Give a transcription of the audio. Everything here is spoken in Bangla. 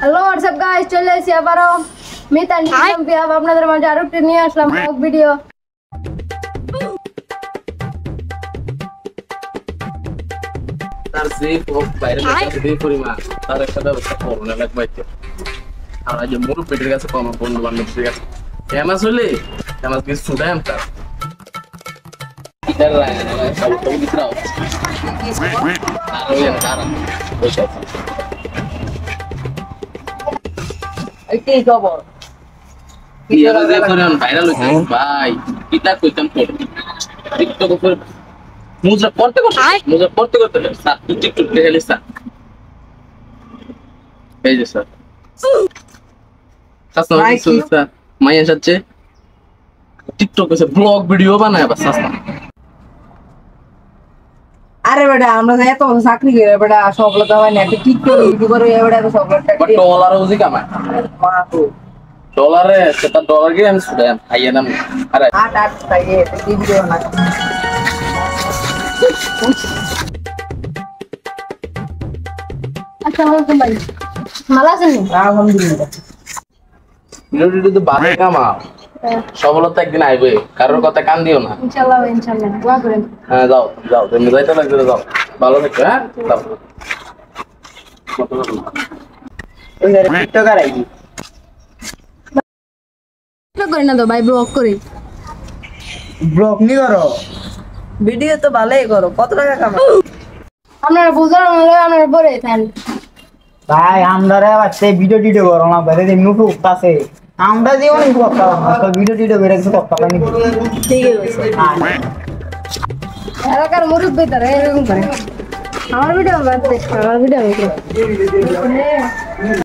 হ্যালো হোয়াটসঅ্যাপ গাইস, চলে এসেছি আবারও মিতান চ্যাম্পিয়ন আপনাদের মাঝে আরো একটা নিয়ে আসলাম ব্লগ ভিডিও। তার যে বাইরে কাছে দিয়ে পরিমাণ তার একটা ব্যবস্থা করোনা লাগবাইতে আর আজ মোর পেটের কাছে কম বন্ধু বান্ধবদের কাছে ফেমাস হলে ফেমাস কিছু ছুটাই তার ইটার সব তো দিছরাও আর ওই কারণ বসে এই কি খবর? ইয়া যে পরিমাণ ভাইরাল হইছে ভাই কিতা কইতাম তোর টিকটক উপর মুজরা পড়তে করতে স্যার তুই টিকটক দেখলি স্যার এই যে স্যার স্যার মাইয়া যাচ্ছে টিকটক এসে ব্লগ ভিডিও বানায় বাস সস্তা আরে বেটা আমরা তো এত চাকরি করে বেটা সফলতা হয় না একটা টিকটক ইউটিউবার হয়ে বেটা তো সফলতা বাট ডলার ওজি কামায় ডলারে সেটা ডলার কি আমি শুধাম আইয়া নাম আরে আট থাকে কি ভিডিও না আসসালামু আলাইকুম ভাই, ভালো আছেন? আলহামদুলিল্লাহ। ভিডিওটি তো বাজে কামাও সফলতা একদিন আইবে কারোর কথা কান দিও না ইনশাআল্লাহ ভাই, ইনশাআল্লাহ দোয়া করেন। হ্যাঁ যাও যাও তুমি যাইতে লাগবে যাও ভালো থাকবে হ্যাঁ যাও ওই টিকটকার আইডি কি করেন না তো ভাই, ব্লগ করি। ব্লগ নি করো ভিডিও তো ভালোই করো কত টাকা কামাও আপনারা বুঝার হলে আপনারা পরে থাকেন। ভাই আমরা ভিডিও টিডিও করো না বাইরে এমনি খুব আছে আমরা জীবনে করতে ভিডিও টিডিও করে কিছু করতে পারি ঠিক আছে এলাকার মুরব্বী তারা এরকম করে। আমার ভিডিও বাদ দে, আমার ভিডিও